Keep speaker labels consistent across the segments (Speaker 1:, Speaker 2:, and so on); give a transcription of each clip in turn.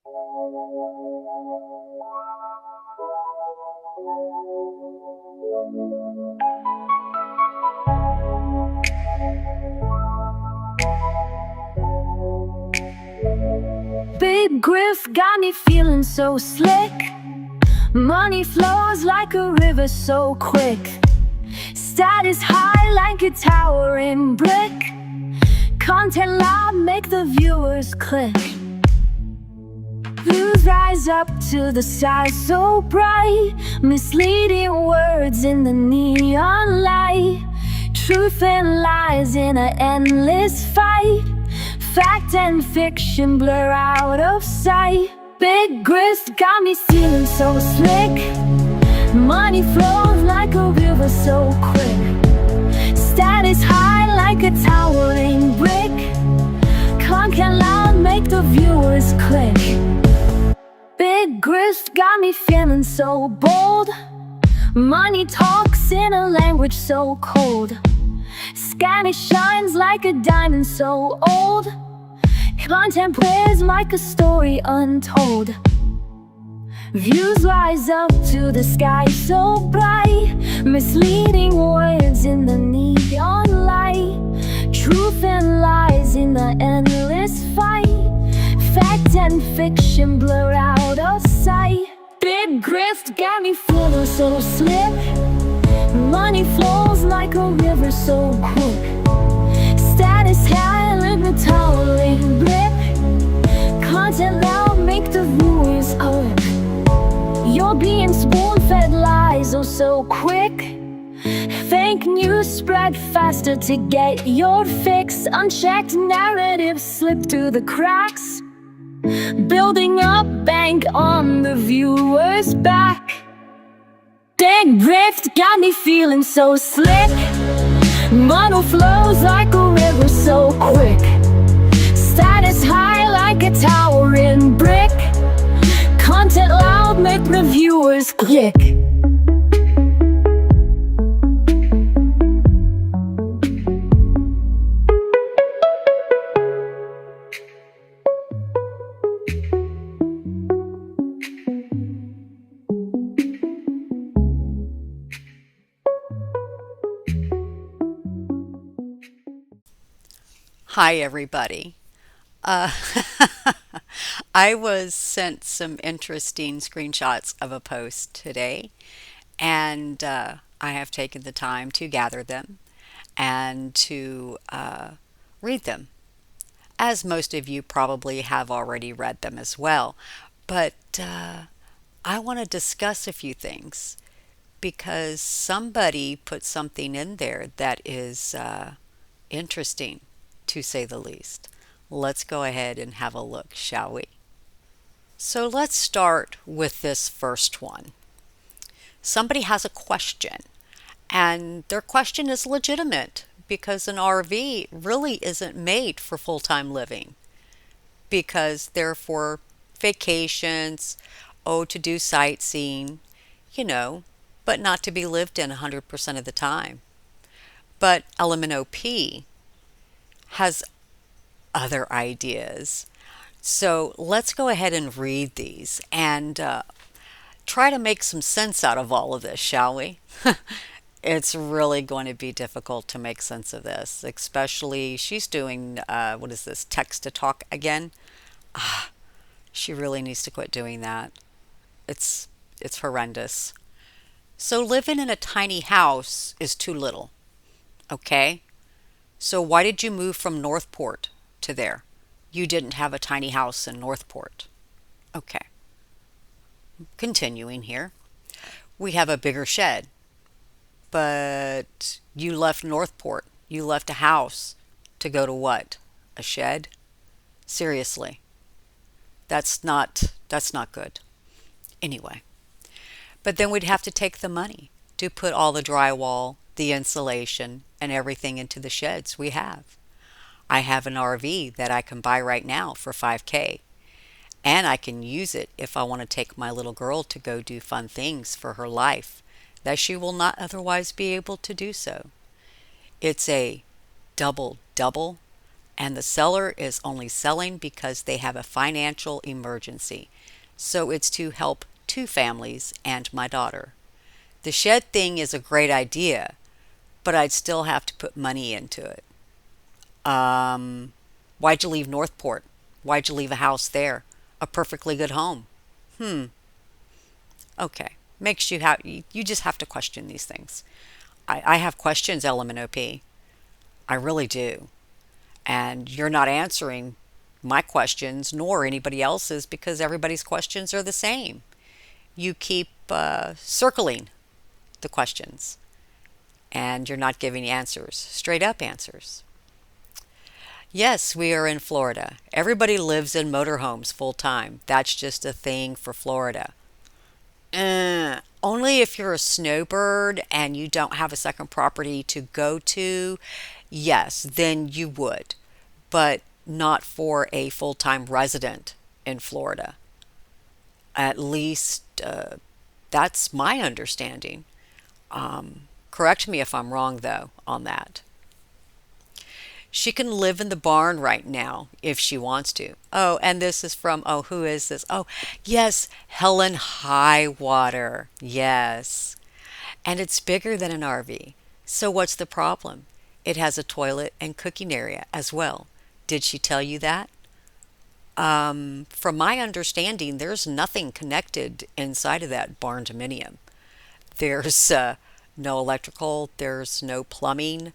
Speaker 1: Big Griff got me feeling so slick. Money flows like a river so quick. Status high like a towering brick. Content loud, make the viewers click. Views rise up to the sky so bright. Misleading words in the neon light. Truth and lies in an endless fight. Fact and fiction blur out of sight. Big Griff got me feeling so slick. Money flows like a river so quick. Status high like a towering brick. Content loud, make the viewers click. Big Griff got me feeling so bold. Money talks in a language so cold. Scammy shines like a diamond so old. Content plays like a story untold. Views rise up to the sky so bright. Misleading words in the neon light. Truth and lies in the endless fight. Fact and fiction blur out of sight. Big Griff got me feeling so slick. Money flows like a river so quick. Status high like a towering brick. Content loud, make the viewers click. You're being spoon-fed lies oh so quick. Fake news spread faster to get your fix. Unchecked narratives slip through the cracks. Building up bank on the viewer's back. Big Griff got me feeling so slick. Money flows like a river so quick. Status high like a towering brick. Content loud, make reviewers click.
Speaker 2: Hi, everybody. I was sent some interesting screenshots of a post today, and I have taken the time to gather them and to read them, as most of you probably have already read them as well. But I want to discuss a few things because somebody put something in there that is interesting, to say the least. Let's go ahead and have a look, shall we? So let's start with this first one. Somebody has a question, and their question is legitimate because an RV really isn't made for full-time living, because they're for vacations, to do sightseeing, but not to be lived in 100% of the time. But LMNOP has other ideas. So let's go ahead and read these and try to make some sense out of all of this, shall we? It's really going to be difficult to make sense of this, especially she's doing, what is this, text to talk again? She really needs to quit doing that. It's horrendous. So living in a tiny house is too little, okay? So why did you move from Northport to there? You didn't have a tiny house in Northport. Okay. Continuing here. We have a bigger shed. But you left Northport. You left a house to go to what? A shed? Seriously. That's not good. Anyway. But then we'd have to take the money to put all the drywall, the insulation, and everything into the sheds we have. I have an RV that I can buy right now for $5,000, and I can use it if I want to take my little girl to go do fun things for her life that she will not otherwise be able to do so. It's a double and the seller is only selling because they have a financial emergency. So it's to help two families and my daughter. The shed thing is a great idea, but I'd still have to put money into it. Um, why'd you leave Northport? Why'd you leave a house there? A perfectly good home. Hmm. Okay. Makes you have you just have to question these things. I have questions, LMNOP. I really do. And you're not answering my questions nor anybody else's because everybody's questions are the same. You keep circling the questions and you're not giving answers, straight up answers. Yes, we are in Florida. Everybody lives in motorhomes full time. That's just a thing for Florida. Only if you're a snowbird and you don't have a second property to go to, yes, then you would, but not for a full time resident in Florida. At least that's my understanding. Correct me if I'm wrong, though, on that. She can live in the barn right now if she wants to. Oh, and this is from, oh, who is this? Oh, yes, Helen Highwater. Yes. And it's bigger than an RV. So what's the problem? It has a toilet and cooking area as well. Did she tell you that? From my understanding, there's nothing connected inside of that barn dominium. There's no electrical, there's no plumbing.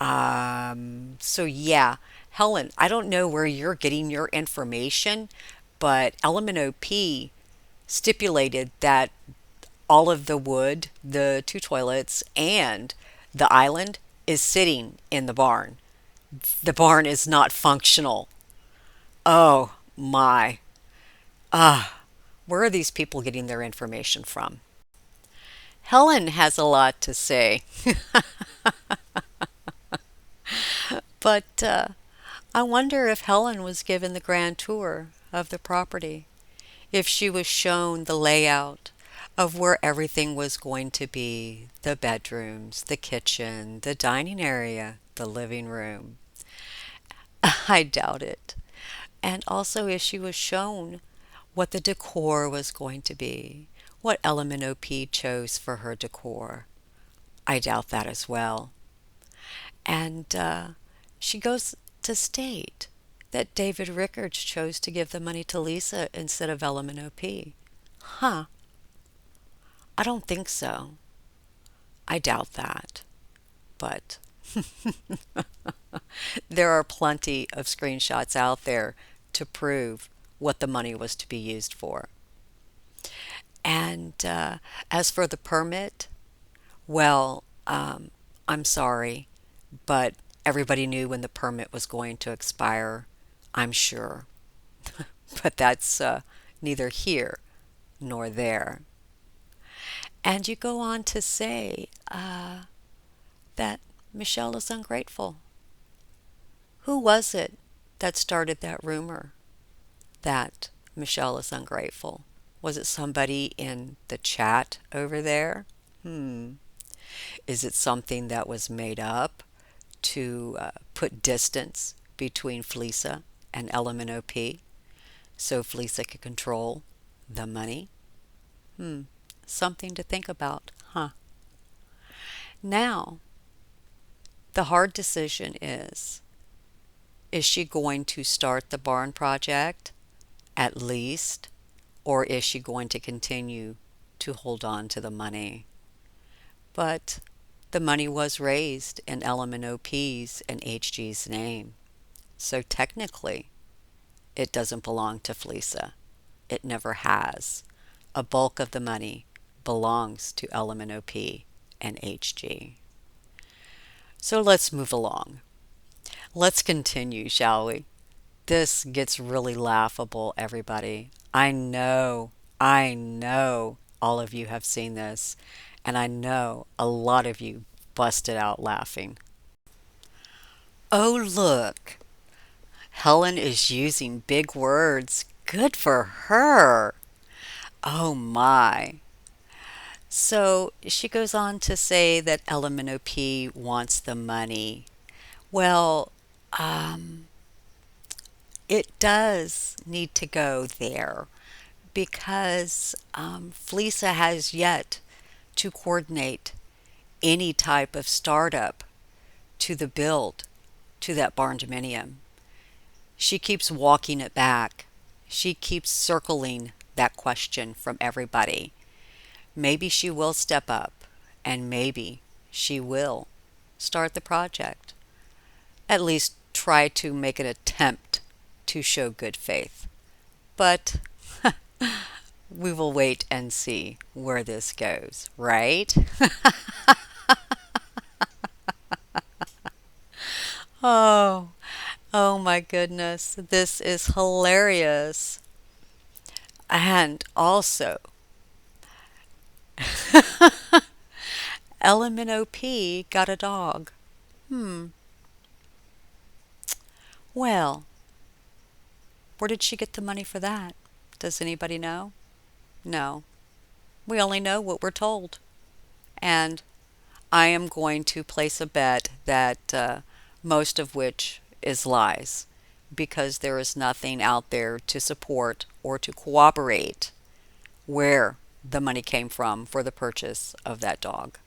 Speaker 2: So yeah, Helen, I don't know where you're getting your information, but LMNOP stipulated that all of the wood, the two toilets, and the island is sitting in the barn. The barn is not functional. Oh my. Ah, where are these people getting their information from? Helen has a lot to say, but I wonder if Helen was given the grand tour of the property, if she was shown the layout of where everything was going to be, the bedrooms, the kitchen, the dining area, the living room. I doubt it. And also if she was shown what the decor was going to be, what LMNOP chose for her decor. I doubt that as well. And she goes to state that David Rickards chose to give the money to Lisa instead of LMNOP. Huh, I don't think so. I doubt that. But there are plenty of screenshots out there to prove what the money was to be used for. And as for the permit, well, I'm sorry, but everybody knew when the permit was going to expire, I'm sure. But that's neither here nor there. And you go on to say that Michelle is ungrateful. Who was it that started that rumor that Michelle is ungrateful? Was it somebody in the chat over there? Hmm. Is it something that was made up to put distance between Felisa and LMNOP so Felisa could control the money? Hmm. Something to think about, huh? Now, the hard decision is she going to start the barn project at least, or is she going to continue to hold on to the money? But the money was raised in LMNOP's and HG's name. So technically, it doesn't belong to Felisa. It never has. A bulk of the money belongs to LMNOP and HG. So let's move along. Let's continue, shall we? This gets really laughable, everybody. I know all of you have seen this, and I know a lot of you busted out laughing. Oh, look, Helen is using big words. Good for her. Oh my. So she goes on to say that LMNOP wants the money. Well, it does need to go there because Felisa has yet to coordinate any type of startup to the build to that barn dominium. She keeps walking it back. She keeps circling that question from everybody. Maybe she will step up and maybe she will start the project. At least try to make an attempt to show good faith. But we will wait and see where this goes, right? Oh, oh my goodness. This is hilarious. And also, LMNOP got a dog. Hmm. Well, where did she get the money for that? Does anybody know? No. We only know what we're told. And I am going to place a bet that most of which is lies because there is nothing out there to support or to corroborate where the money came from for the purchase of that dog.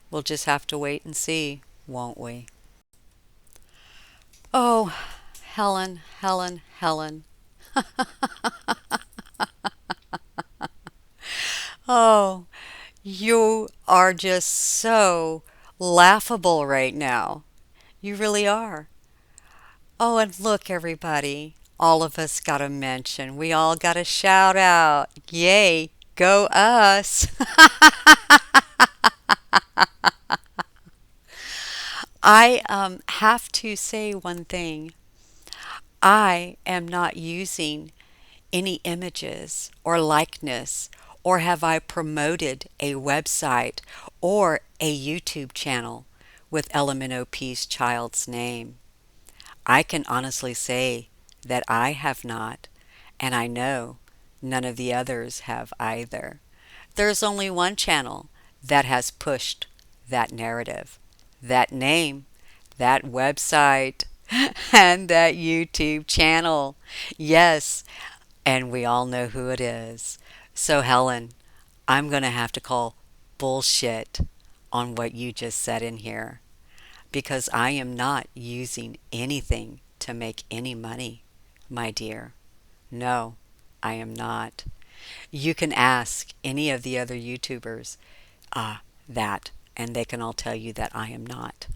Speaker 2: We'll just have to wait and see, won't we? Oh, Helen, Helen, Helen. Oh, you are just so laughable right now. You really are. Oh, and look, everybody. All of us got a mention. We all got a shout out. Yay, go us. I have to say one thing. I am not using any images or likeness, or have I promoted a website or a YouTube channel with LMNOP's child's name. I can honestly say that I have not, and I know none of the others have either. There's only one channel that has pushed that narrative, that name, that website, and that YouTube channel. Yes, and we all know who it is. So, Helen, I'm going to have to call bullshit on what you just said in here because I am not using anything to make any money, my dear. No, I am not. You can ask any of the other YouTubers that, and they can all tell you that I am not.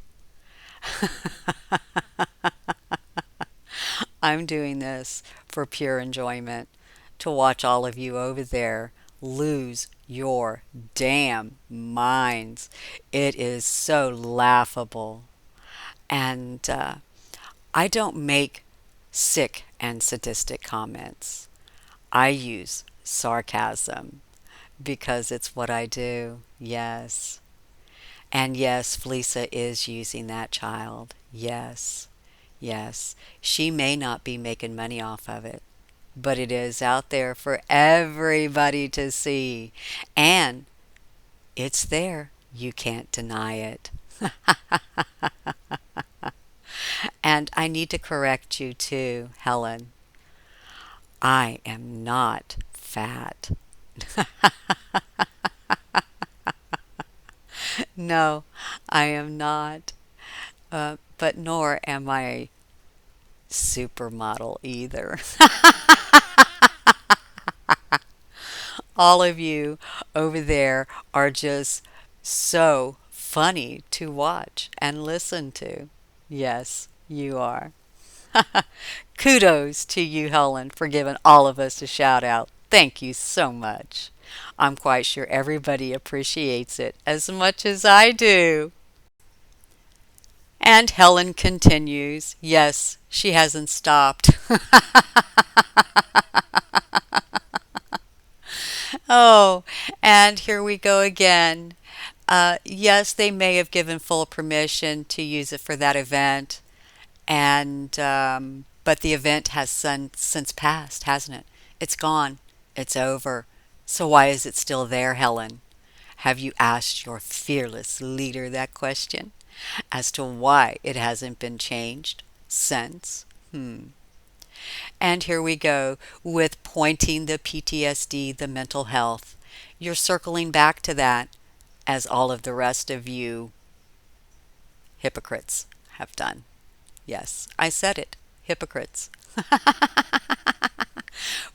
Speaker 2: I'm doing this for pure enjoyment, to watch all of you over there lose your damn minds. It is so laughable. And I don't make sick and sadistic comments. I use sarcasm because it's what I do. Yes. And yes, Felisa is using that child. Yes. Yes. She may not be making money off of it, but it is out there for everybody to see. And it's there. You can't deny it. And I need to correct you too, Helen. I am not fat. No, I am not. But nor am I a supermodel either. All of you over there are just so funny to watch and listen to. Yes, you are. Kudos to you, Helen, for giving all of us a shout out. Thank you so much. I'm quite sure everybody appreciates it as much as I do. And Helen continues. Yes, she hasn't stopped. Oh, and here we go again. Yes, they may have given full permission to use it for that event, and but the event has since passed, hasn't it? It's gone. It's over. So why is it still there, Helen? Have you asked your fearless leader that question as to why it hasn't been changed since? And here we go with pointing the PTSD, the mental health. You're circling back to that as all of the rest of you hypocrites have done. Yes, I said it. Hypocrites.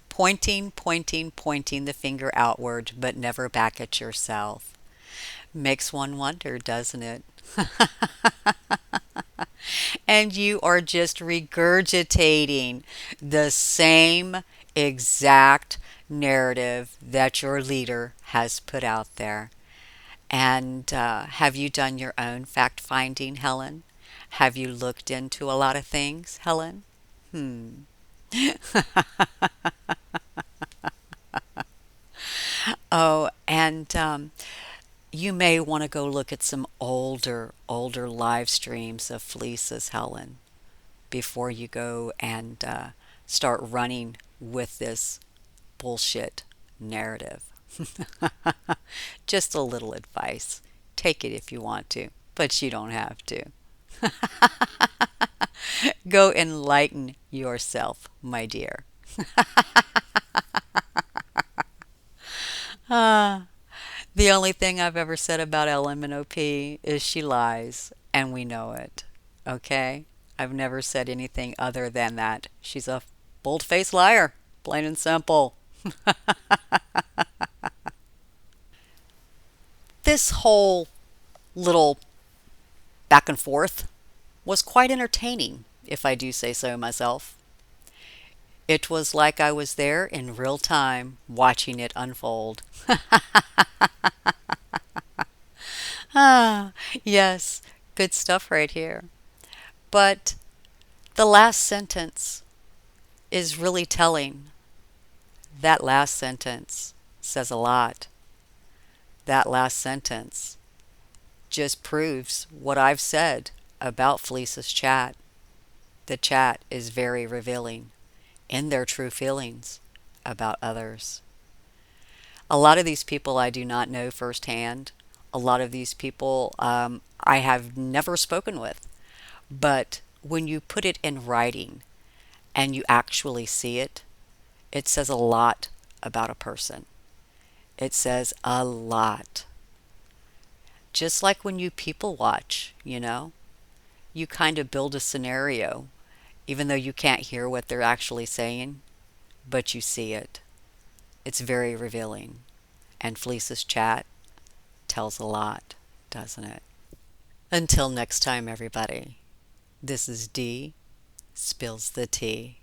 Speaker 2: Pointing, pointing, pointing the finger outward, but never back at yourself. Makes one wonder, doesn't it? And you are just regurgitating the same exact narrative that your leader has put out there. And have you done your own fact finding, Helen? Have you looked into a lot of things, Helen? Hmm. Oh, and you may want to go look at some older live streams of Felice's, Helen, before you go and start running with this bullshit narrative. Just a little advice. Take it if you want to, but you don't have to. Go enlighten yourself, my dear. Ah, the only thing I've ever said about LMNOP is she lies, and we know it. Okay? I've never said anything other than that. She's a bold-faced liar, plain and simple. This whole little back and forth was quite entertaining, if I do say so myself. It was like I was there in real time watching it unfold. Ah, yes, good stuff right here. But the last sentence is really telling. That last sentence says a lot. That last sentence just proves what I've said about Felice's chat. The chat is very revealing in their true feelings about others. A lot of these people I do not know firsthand. A lot of these people I have never spoken with. But when you put it in writing and you actually see it, it says a lot about a person. It says a lot. Just like when you people watch, you kind of build a scenario, even though you can't hear what they're actually saying, but you see it. It's very revealing. And Felice's chat tells a lot, doesn't it? Until next time, everybody, this is Dee Spills the Tea.